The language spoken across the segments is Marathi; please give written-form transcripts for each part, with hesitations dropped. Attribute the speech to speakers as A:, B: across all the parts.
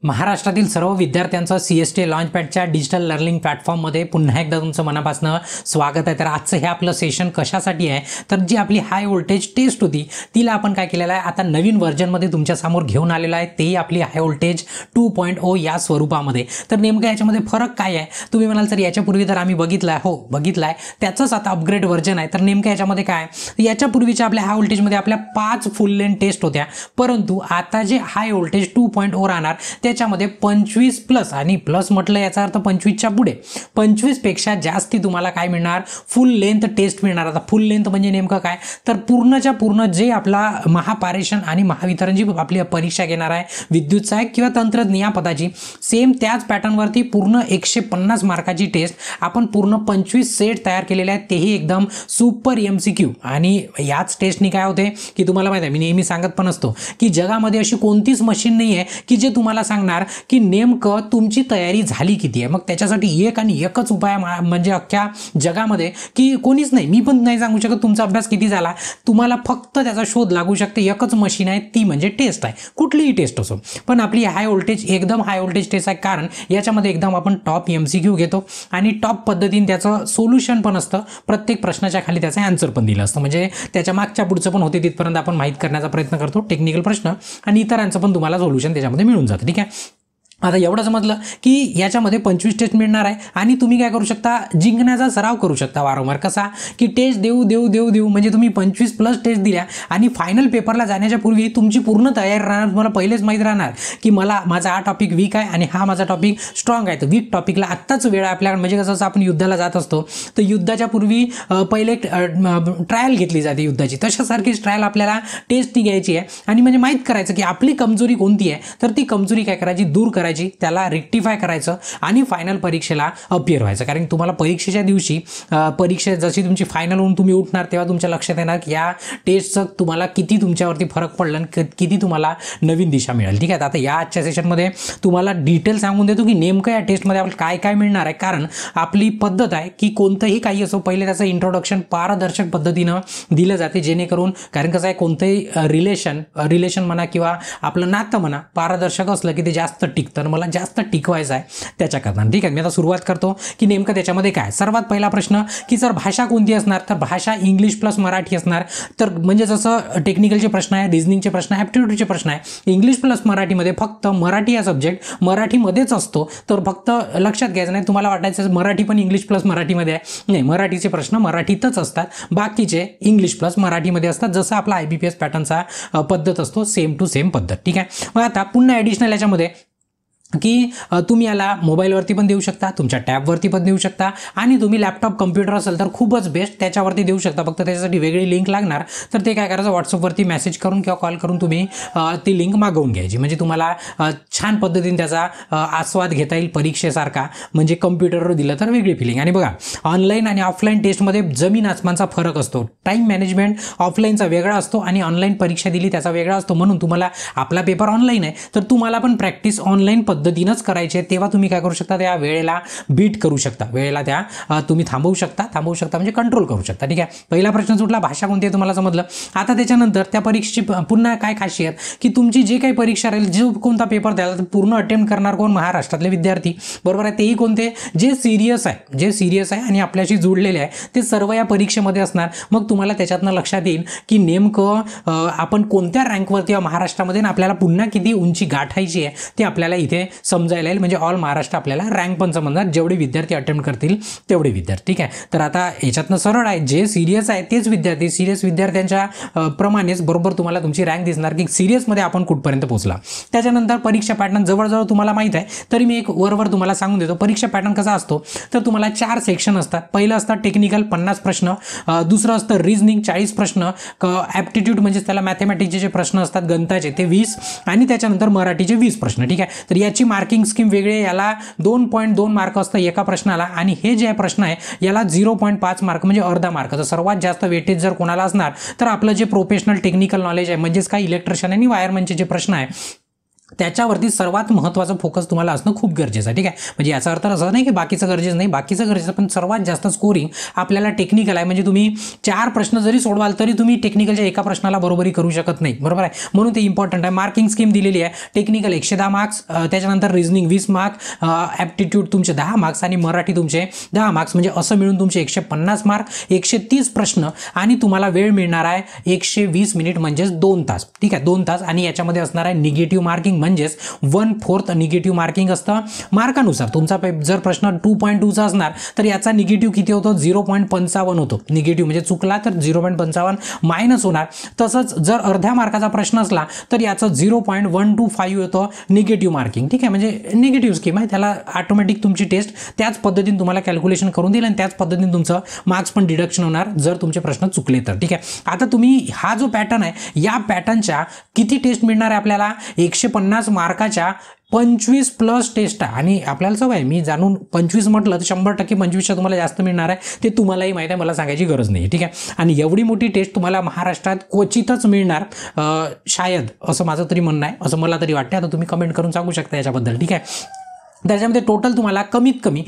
A: महाराष्ट्रातील सर्व विद्यार्थ्यांचं CST लॉन्चपॅडच्या डिजिटल लर्निंग प्लॅटफॉर्ममध्ये पुन्हा एकदा तुमचं मनापासून स्वागत आहे। तर आजचं हे आपलं सेशन कशासाठी आहे तर जी आपली हाय व्होल्टेज टेस्ट होती तिला आपण काय केलेलं आहे आता नवीन व्हर्जनमध्ये तुमच्या समोर घेऊन आलेलं आहे, तेही आपली हाय व्होल्टेज 2.0 या स्वरूपामध्ये। तर नेमकं याच्यामध्ये फरक काय आहे तुम्ही म्हणाल सर याच्यापूर्वी तर आम्ही बघितलाय, हो बघितलाय, त्याचंच आता अपग्रेड व्हर्जन आहे। तर नेमकं याच्यामध्ये काय याच्यापूर्वीच्या आपल्या हाय व्होल्टेजमध्ये आपल्या 5 फुल लेंथ टेस्ट होत्या, परंतु आता जे हाय व्होल्टेज 2.0 राहणार त्याच्यामध्ये 25 प्लस आणि प्लस म्हटलं याचा अर्थ 25 च्या पुढे 25 पेक्षा जास्ती तुम्हाला काय मिळणार, फुल लेंथ टेस्ट मिळणार। आता फुल लेंथ म्हणजे नेमकं काय तर पूर्णच्या पूर्ण जे आपला महापारेषण आणि महावितरण जी आपली परीक्षा घेणार आहे विद्युत सहाय्यक किंवा तंत्रज्ञ या पदाची सेम त्याच पॅटर्नवरती पूर्ण 150 मार्काची टेस्ट आपण पूर्ण 25 सेट तयार केलेले आहेत, तेही एकदम सुपर MCQ। आणि याच टेस्टनी काय होते की तुम्हाला माहिती आहे मी नेहमी सांगत पण असतो की जगामध्ये अशी कोणतीच मशीन नाही आहे की जे तुम्हाला सांगणार की नेमकं तुमची तयारी झाली किती आहे। मग त्याच्यासाठी एक आणि एकच उपाय म्हणजे अख्ख्या जगामध्ये की कोणीच नाही, मी पण नाही सांगू शकत तुमचा अभ्यास किती झाला, तुम्हाला फक्त त्याचा शोध लागू शकते, एकच मशीन आहे ती म्हणजे टेस्ट आहे, कुठलीही टेस्ट असो। पण आपली हाय व्होल्टेज एकदम हाय व्होल्टेज टेस्ट आहे कारण याच्यामध्ये एकदम आपण टॉप MCQ घेतो आणि टॉप पद्धतीने त्याचं सोल्युशन पण असतं, प्रत्येक प्रश्नाच्या खाली त्याचं आन्सर पण दिलं असतं, म्हणजे त्याच्या मागच्या पुढचं पण होते तिथपर्यंत आपण माहीत करण्याचा प्रयत्न करतो टेक्निकल प्रश्न आणि इतरांचं पण तुम्हाला सोल्युशन त्याच्यामध्ये मिळून जातं। ठीक आहे, आता एवढं समजलं की याच्यामध्ये 25 टेस्ट मिळणार आहे आणि तुम्ही काय करू शकता जिंकण्याचा सराव करू शकता वारंवार। कसा की टेस्ट देऊ म्हणजे तुम्ही 25 प्लस टेस्ट दिल्या आणि फायनल पेपरला जाण्याच्या पूर्वी तुमची पूर्ण तयारी राहणार, तुम्हाला पहिलेच माहीत राहणार की माझा हा टॉपिक वीक आहे आणि हा माझा टॉपिक स्ट्रॉंग आहे। तर वीक टॉपिकला आत्ताच वेळ आहे आपल्याकडे, म्हणजे कसं आपण युद्धाला जात असतो तर युद्धाच्या पूर्वी पहिले ट्रायल घेतली जाते युद्धाची, तशासारखीच ट्रायल आपल्याला टेस्ट ती घ्यायची आहे आणि म्हणजे माहीत करायचं की आपली कमजोरी कोणती आहे, तर ती कमजोरी काय करायची दूर करायची, त्याला रेक्टिफाय करायचं आणि फायनल परीक्षेला अपियर व्हायचं। कारण तुम्हाला परीक्षेच्या दिवशी परीक्षा जशी तुमची फायनल होऊन तुम्ही उठणार तेव्हा तुमच्या लक्षात येणार की या टेस्टचं तुम्हाला किती तुमच्यावरती फरक पडला आणि किती तुम्हाला नवीन दिशा मिळेल। ठीक आहे, आता या आजच्या सेशनमध्ये तुम्हाला डिटेल सांगून देतो की नेमकं या टेस्टमध्ये आपल्याला काय काय मिळणार आहे। कारण आपली पद्धत आहे की कोणतंही काही असो पहिले त्याचं इंट्रोडक्शन पारदर्शक पद्धतीनं दिलं जाते, जेणेकरून कारण कसं आहे कोणतंही रिलेशन म्हणा किंवा आपलं नातं म्हणा पारदर्शक असलं की ते जास्त टिकतं, मला जास्त टिकवायचं आहे त्याच्याकरता। ठीक आहे, मी आता सुरुवात करतो की नेमकं त्याच्यामध्ये काय। सर्वात पहिला प्रश्न की सर भाषा कोणती असणार, तर भाषा इंग्लिश प्लस मराठी असणार। तर म्हणजे जसं टेक्निकलचे प्रश्न आहे, रिझनिंगचे प्रश्न आहे, ॲप्टिट्यूडचे प्रश्न आहे, इंग्लिश प्लस मराठीमध्ये फक्त मराठी हा सब्जेक्ट मराठीमध्येच असतो। तर फक्त लक्षात घ्यायचं नाही तुम्हाला वाटायचं मराठी पण इंग्लिश प्लस मराठीमध्ये आहे, नाही, मराठीचे प्रश्न मराठीतच असतात, बाकीचे इंग्लिश प्लस मराठीमध्ये असतात, जसं आपला IBPS पॅटर्नचा पद्धत असतो सेम टू सेम पद्धत। ठीक आहे, मग आता पुन्हा ॲडिशनल याच्यामध्ये की तुम्ही याला मोबाईलवरती पण देऊ शकता, तुमच्या टॅबवरती पण देऊ शकता आणि तुम्ही लॅपटॉप कम्प्युटर असेल तर खूपच बेस्ट त्याच्यावरती देऊ शकता। फक्त त्याच्यासाठी वेगळी लिंक लागणार, तर ते काय करायचं व्हॉट्सअपवरती मेसेज करून किंवा कॉल करून तुम्ही ती लिंक मागवून घ्यायची, म्हणजे तुम्हाला छान पद्धतीने त्याचा आस्वाद घेता येईल परीक्षेसारखा, म्हणजे कम्प्युटरवर दिलं तर वेगळी फिलिंग। आणि बघा ऑनलाईन आणि ऑफलाईन टेस्टमध्ये जमीन आसमानचा फरक असतो, टाईम मॅनेजमेंट ऑफलाईनचा वेगळा असतो आणि ऑनलाईन परीक्षा दिली त्याचा वेगळा असतो, म्हणून तुम्हाला आपला पेपर ऑनलाईन आहे तर तुम्हाला पण प्रॅक्टिस ऑनलाईन पद्धतीनंच करायचे, तेव्हा तुम्ही काय करू शकता त्या वेळेला बीट करू शकता, वेळेला त्या तुम्ही थांबवू शकता म्हणजे कंट्रोल करू शकता। ठीक आहे, पहिला प्रश्न सुटला, भाषा कोणती आहे तुम्हाला समजलं। आता त्याच्यानंतर त्या परीक्षेची पुन्हा काय खासियत की तुमची जे काही परीक्षा राहील, जो कोणता पेपर द्याल पूर्ण अटेम्प्ट करणार कोण, महाराष्ट्रातले विद्यार्थी, बरोबर आहे, तेही कोणते जे सिरियस आहे आणि आपल्याशी जुळलेले आहे ते सर्व या परीक्षेमध्ये असणार। मग तुम्हाला त्याच्यातनं लक्षात येईल की नेमकं आपण कोणत्या रँकवरती महाराष्ट्रामध्ये आपल्याला पुन्हा किती उंची गाठायची आहे ते आपल्याला इथे समजायला येईल, म्हणजे ऑल महाराष्ट्र आपल्याला रँक पण समजणार, जेवढे विद्यार्थी अटेम्प्ट करतील तेवढे विद्यार्थी। ठीक आहे, तर आता याच्यातनं सरळ आहे जे सिरियस आहे तेच विद्यार्थी, सिरियस विद्यार्थ्यांच्या प्रमाणेच बरोबर तुम्हाला तुमची रँक दिसणार की सिरियसमध्ये आपण कुठपर्यंत पोहोचला। त्याच्यानंतर परीक्षा पॅटर्न जवळजवळ तुम्हाला माहीत आहे, तरी मी एक वरवर तुम्हाला सांगून देतो परीक्षा पॅटर्न कसा असतो। तर तुम्हाला 4 सेक्शन असतात, पहिलं असतं टेक्निकल 50 प्रश्न, दुसरं असतं रिझनिंग 40 प्रश्न, ॲप्टिट्यूड म्हणजे त्याला मॅथमॅटिक्सचे जे प्रश्न असतात गणिताचे ते 20 आणि त्याच्यानंतर मराठीचे 20 प्रश्न। ठीक आहे, तर याची मार्किंग स्कीम वेगळी, याला 2.2 मार्क असतं एका प्रश्नाला आणि हे जे प्रश्न आहे याला 0.5 मार्क म्हणजे अर्धा मार्क। तर सर्वात जास्त वेटेज जर कोणाला असणार तर आपलं जे प्रोफेशनल टेक्निकल नॉलेज आहे, म्हणजेच काय इलेक्ट्रिशियन आणि वायरमनचे जे प्रश्न आहे त्याच्यावरती सर्वात महत्त्वाचं फोकस तुम्हाला असणं खूप गरजेचं आहे, ठीक आहे. म्हणजे याचा अर्थ असं नाही की बाकीचं गरजेचं नाही, बाकीचं गरजेचं, पण सर्वात जास्त स्कोरिंग आपल्याला टेक्निकल आहे. म्हणजे तुम्ही 4 प्रश्न जरी सोडवाल तरी तुम्ही टेक्निकलच्या एका प्रश्नाला बरोबरी करू शकत नाही, बरोबर आहे. म्हणून ते इम्पॉर्टंट आहे. मार्किंग स्कीम दिलेली आहे. टेक्निकल 110 मार्क्स, त्याच्यानंतर रिझनिंग 20 मार्क्स, ॲप्टिट्यूड तुमचे 10 मार्क्स आणि मराठी तुमचे 10 मार्क्स, म्हणजे असं मिळून तुमचे 150 मार्क, 130 प्रश्न आणि तुम्हाला वेळ मिळणार आहे 120 मिनिट म्हणजेच 2 तास, ठीक आहे, 2 तास. आणि याच्यामध्ये असणार आहे निगेटिव्ह मार्किंग, म्हणजेच 1/4 निगेटिव्ह मार्किंग असतं मार्कानुसार. तुमचा जर प्रश्न 2.2चा असणार तर याचा निगेटिव्ह किती होतो, 0.55 होतो. निगेटिव्ह म्हणजे चुकला तर 0.55 मायनस होणार. तसंच जर अर्ध्या मार्काचा प्रश्न असला तर याचं 0.125 होतं निगेटिव्ह मार्किंग, ठीक आहे. म्हणजे निगेटिव्ह स्कीम आहे, त्याला ऑटोमॅटिक तुमची टेस्ट त्याच पद्धतीने तुम्हाला कॅल्क्युलेशन करून देईल आणि त्याच पद्धतीने तुमचं मार्क्स पण डिडक्शन होणार जर तुमचे प्रश्न चुकले तर, ठीक आहे. आता तुम्ही हा जो पॅटर्न आहे या पॅटर्नच्या किती टेस्ट मिळणार आहे आपल्याला, 150 मार्काच्या 25+ टेस्ट आहे. आणि आपल्याला सवय आहे, मी जाणून 25 म्हटलं तर 100% 25च्या तुम्हाला जास्त मिळणार आहे, ते तुम्हालाही माहीत आहे, मला सांगायची गरज नाही, ठीक आहे. आणि एवढी मोठी टेस्ट तुम्हाला महाराष्ट्रात क्वचितच मिळणार, शायद, असं माझं तरी म्हणणं आहे, असं मला तरी वाटतं. आता तुम्ही कमेंट करून सांगू शकता याच्याबद्दल, ठीक आहे. त्याच्यामध्ये टोटल तुम्हाला कमीत कमी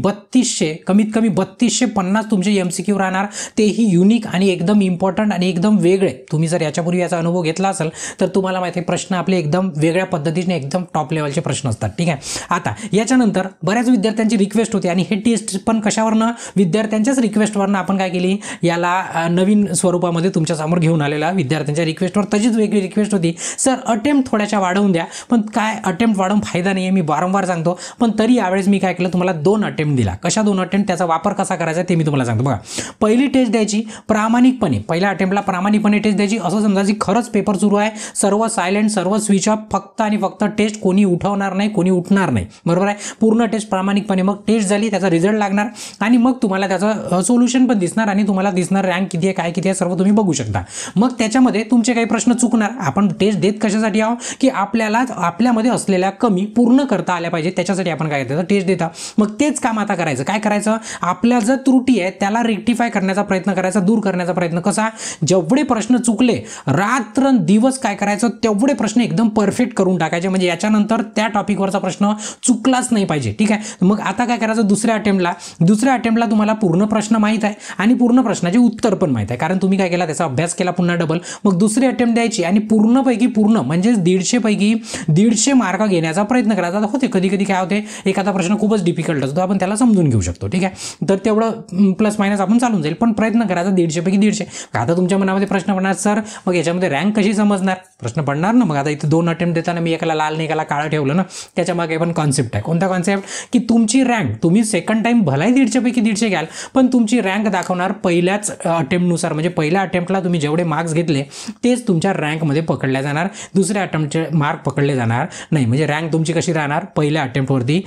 A: 3250 तुमचे MCQ राहणार, तेही युनिक आणि एकदम इम्पॉर्टंट आणि एकदम वेगळे. तुम्ही जर याच्यापूर्वी याचा अनुभव घेतला असेल तर तुम्हाला माहिती आहे प्रश्न आपले एकदम वेगळ्या पद्धतीने एकदम टॉप लेवलचे प्रश्न असतात, ठीक आहे. आता याच्यानंतर बऱ्याच विद्यार्थ्यांची रिक्वेस्ट होती आणि हे टेस्ट पण कशावरनं, विद्यार्थ्यांच्याच रिक्वेस्टवरनं आपण काय केली, याला नवीन स्वरूपामध्ये तुमच्यासमोर घेऊन आलेला विद्यार्थ्यांच्या रिक्वेस्टवर. तशीच वेगळी रिक्वेस्ट होती, सर अटेम्प्ट थोड्याशा वाढवून द्या. पण काय अटेम्प्ट वाढवून फायदा नाही आहे, मी वारंवार सांगतो. पण तरी यावेळेस मी काय केलं, तुम्हाला 2 अटेम्प्ट दिला. कशा 2 अटेम्प्ट, त्याचा वापर कसा करायचा ते मी तुम्हाला सांगतो. बघा, पहिली टेस्ट द्यायची प्रामाणिकपणे, पहिल्या अटेम्प्टला प्रामाणिकपणे टेस्ट द्यायची. असं समजायची खरंच पेपर सुरू आहे, सर्व सायलेंट, सर्व स्विच ऑफ, फक्त आणि फक्त टेस्ट, कोणी उठवणार नाही, कोणी उठणार नाही, बरोबर आहे. पूर्ण टेस्ट प्रामाणिकपणे. मग टेस्ट झाली, त्याचा रिझल्ट लागणार आणि मग तुम्हाला त्याचं सोल्युशन पण दिसणार आणि तुम्हाला दिसणार रँक किती आहे, काय किती आहे, सर्व तुम्ही बघू शकता. मग त्याच्यामध्ये तुमचे काही प्रश्न चुकणार. आपण टेस्ट देत कशासाठी आहोत, की आपल्याला आपल्यामध्ये असलेल्या कमी पूर्ण करता आल्या पाहिजे, त्याच्यासाठी आपण काय करतो, टेस्ट देता. मग तेच काम आता करायचं. काय करायचं, आपल्या जर त्रुटी आहे त्याला रेक्टिफाय करण्याचा प्रयत्न करायचा, दूर करण्याचा प्रयत्न. कसा, जेवढे प्रश्न चुकले रात्र दिवस काय करायचं, तेवढे प्रश्न एकदम परफेक्ट करून टाकायचे. म्हणजे याच्यानंतर त्या टॉपिकवरचा प्रश्न चुकलाच नाही पाहिजे, ठीक आहे. मग आता काय करायचं, दुसऱ्या अटेम्प्टला तुम्हाला पूर्ण प्रश्न माहीत आहे आणि पूर्ण प्रश्नाचे उत्तर पण माहीत आहे, कारण तुम्ही काय केला, त्याचा अभ्यास केला पुन्हा डबल. मग दुसरी अटेम्प्ट द्यायची आणि पूर्णपैकी पूर्ण म्हणजे 150 पैकी 150 मार्क घेण्याचा प्रयत्न करायचा. होते कधी कधी काय होते, एखादा प्रश्न खूपच डिफिकल्ट असतो, आपण त्याला समजून घेऊ शकतो, ठीक आहे. तर तेवढं प्लस मायनस आपण चालून जाईल, पण प्रयत्न करायचा 150 पैकी 150. आता तुमच्या मनामध्ये प्रश्न पडणार, सर मग याच्यामध्ये रँक कशी समजणार, प्रश्न पडणार ना. मग आता इथे 2 अटेम्प्ट देताना मी एकाला लाल नाही एकाला काळं ठेवलं ना, त्याच्या मागे पण कॉन्सेप्ट आहे. कोणता कॉन्सेप्ट, की तुमची रँक, तुम्ही सेकंड टाइम भलाही 150 पैकी 150 घ्याल, पण तुमची रँक दाखवणार पहिल्याच अटेम्प्टनुसार. म्हणजे पहिल्या अटेम्प्टला तुम्ही जेवढे मार्क्स घेतले तेच तुमच्या रँकमध्ये पकडल्या जाणार, दुसऱ्या अटेम्प्टचे मार्क पकडले जाणार नाही. म्हणजे रँक तुमची कशी राहणार, पहिल्या अटेम्प्टवरती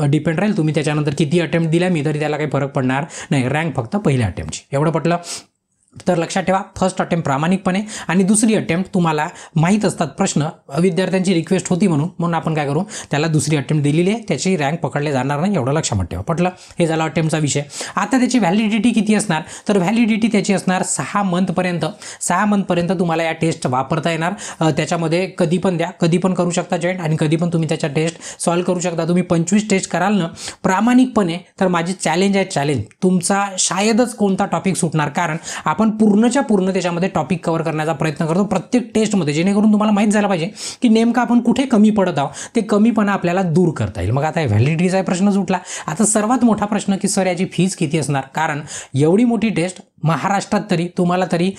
A: डिपेंड राहील. तुम्ही त्याच्यानंतर किती अटेम्प्ट दिल्या मी तरी त्याला काही फरक पडणार नाही, रँक फक्त पहिल्या अटेम्प्टची. एवढं पटलं. तर लक्षात ठेवा, फर्स्ट अटेम्प्ट प्रामाणिकपणे आणि दुसरी अटेम्प्ट तुम्हाला माहीत असतात प्रश्न, विद्यार्थ्यांची रिक्वेस्ट होती म्हणून आपण काय करू, त्याला दुसरी अटेम्प्ट दिलेली आहे, त्याची रँक पकडले जाणार नाही, एवढं लक्षात ठेवा. पटलं. हे झालं अटेम्प्टचा विषय. आता त्याची व्हॅलिडिटी किती असणार, तर व्हॅलिडिटी त्याची असणार 6 मंथपर्यंत. 6 मंथपर्यंत तुम्हाला या टेस्ट वापरता येणार. त्याच्यामध्ये कधी पण द्या, कधी पण करू शकता जॉईन आणि कधी पण तुम्ही त्याच्या टेस्ट सॉल्व्ह करू शकता. तुम्ही 25 टेस्ट कराल ना प्रामाणिकपणे, तर माझी चॅलेंज आहे, चॅलेंज तुमचा शायदच कोणता टॉपिक सुटणार, कारण आपण पूर्णच्या पूर्ण त्याच्यामध्ये टॉपिक कव्हर करण्याचा प्रयत्न करतो प्रत्येक टेस्टमध्ये, जेणेकरून तुम्हाला माहीत झालं पाहिजे की नेमकं आपण कुठे कमी पडत आहोत, ते कमीपणा आपल्याला दूर करता येईल. मग आता व्हॅलिडिटीचा प्रश्न सुटला. आता सर्वात मोठा प्रश्न की सर याची फीज किती असणार, कारण एवढी मोठी टेस्ट महाराष्ट्रात तरी तुम्हाला तरी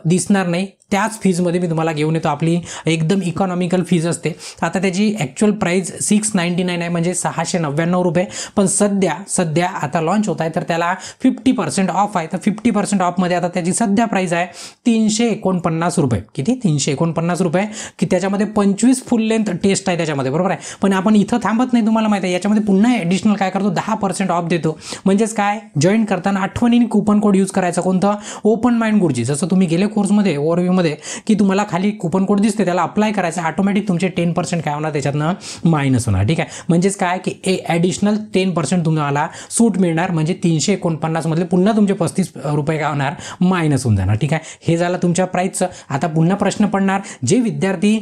A: दिसणार नाही. त्याच फीजमध्ये मी तुम्हाला घेऊन येतो. आपली एकदम इकॉनॉमिकल फीज असते. आता त्याची ॲक्च्युअल प्राईस 699 आहे, म्हणजे 699 रुपये. पण सध्या आता लॉन्च होत आहे, तर त्याला 50% ऑफ आहे. तर 50% ऑफमध्ये आता त्याची सध्या प्राईस आहे 349 रुपये. किती, 349 रुपये, की त्याच्यामध्ये 25 फुल लेंथ टेस्ट आहे त्याच्यामध्ये, बरोबर आहे. पण आपण इथं थांबत नाही, तुम्हाला माहिती आहे. याच्यामध्ये पुन्हा ॲडिशनल काय करतो, 10% ऑफ देतो. म्हणजेच काय, जॉईन करताना आठवणीने कुपन कोड यूज करायचा. कोणतं ओपन माइंड गुरुजी. जसं तुम्ही गेले कोर्समध्ये ओव्हरव्ह्यूमध्ये की तुम्हाला खाली कुपन कोड दिसते त्याला अप्लाय करायचं, ऑटोमॅटिक तुमचे 10% काय होणार त्याच्यातनं मायनस होणार. ठीक आहे, म्हणजेच काय की ॲडिशनल 10% तुम्हाला सूट मिळणार, म्हणजे 349 मधले पुन्हा तुमचे 35 रुपये काय होणार मायनस होऊन जाणार. ठीक आहे, हे झालं तुमच्या प्राईसचं. आता पुन्हा प्रश्न पडणार, जे विद्यार्थी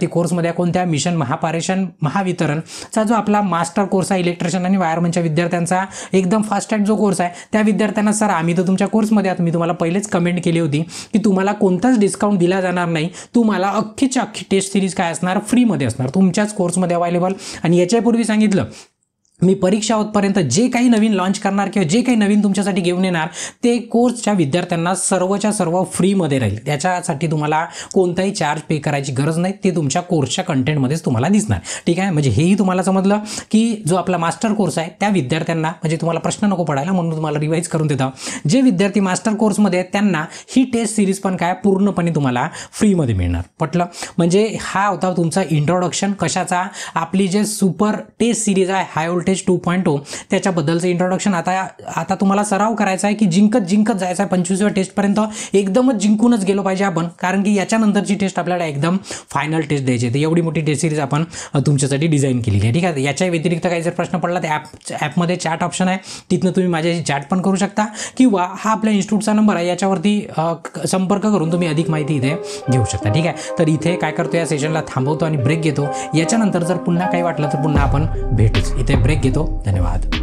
A: कोर्समध्ये कोणत्या मिशन महावितरणचा जो आपला मास्टर कोर्स आहे इलेक्ट्रिशियन आणि वायरमनच्या विद्यार्थ्यांचा एकदम फास्ट ट्रॅक जो कोर्स आहे, त्या विद्यार्थ्यांना सर आम्ही तर तुमच्या कोर्समध्ये आहात, मी तुम्हाला पहिलेच कमेंट केली होती की तुम्हाला कोणताच डिस्काउंट दिला जाणार नाही, तुम्हाला अख्खीच्या अख्खी टेस्ट सिरीज काय असणार फ्रीमध्ये असणार तुमच्याच कोर्समध्ये अवेलेबल. आणि याच्यापूर्वी सांगितलं मी परीक्षा होतपर्यंत जे काही नवीन लॉन्च करणार किंवा जे काही नवीन तुमच्यासाठी घेऊन येणार ते कोर्सच्या विद्यार्थ्यांना सर्वच्या सर्व फ्रीमध्ये राहील. त्याच्यासाठी तुम्हाला कोणताही चार्ज पे करायची गरज नाही, ते तुमच्या कोर्सच्या कंटेंटमध्येच तुम्हाला दिसणार. ठीक आहे, म्हणजे हेही तुम्हाला समजलं की जो आपला मास्टर कोर्स आहे त्या विद्यार्थ्यांना, म्हणजे तुम्हाला प्रश्न नको पडायला म्हणून तुम्हाला रिवाईज करून देतो, जे विद्यार्थी मास्टर कोर्समध्ये आहेत त्यांना ही टेस्ट सिरीज पण काय पूर्णपणे तुम्हाला फ्रीमध्ये मिळणार. पटलं? म्हणजे हा होता तुमचा इंट्रोडक्शन कशाचा, आपली जे सुपर टेस्ट सिरीज आहे हाय व्होल्टेज 2.0 त्याच्याबद्दलचं इंट्रोडक्शन. आता तुम्हाला सराव करायचा आहे की जिंकत जायचं आहे 25व्या टेस्टपर्यंत, एकदमच जिंकूनच गेलो पाहिजे आपण, कारण की याच्यानंतरची टेस्ट आपल्याला एकदम फायनल टेस्ट द्यायची आहे. तर एवढी मोठी टेस्ट सिरीज आपण तुमच्यासाठी डिझाईन केलेली आहे. ठीक आहे, याच्या व्यतिरिक्त काही जर प्रश्न पडला तर ॲपमध्ये चॅट ऑप्शन आहे, तिथनं तुम्ही माझ्याशी चॅट पण करू शकता, किंवा हा आपल्या इन्स्टिट्यूटचा नंबर आहे याच्यावरती संपर्क करून तुम्ही अधिक माहिती इथे घेऊ शकता. ठीक आहे, तर इथे काय करतो, या सेशनला थांबवतो आणि ब्रेक घेतो. याच्यानंतर जर पुन्हा काही वाटलं तर पुन्हा आपण भेटूच. इथे ब्रेक घेतो. धन्यवाद.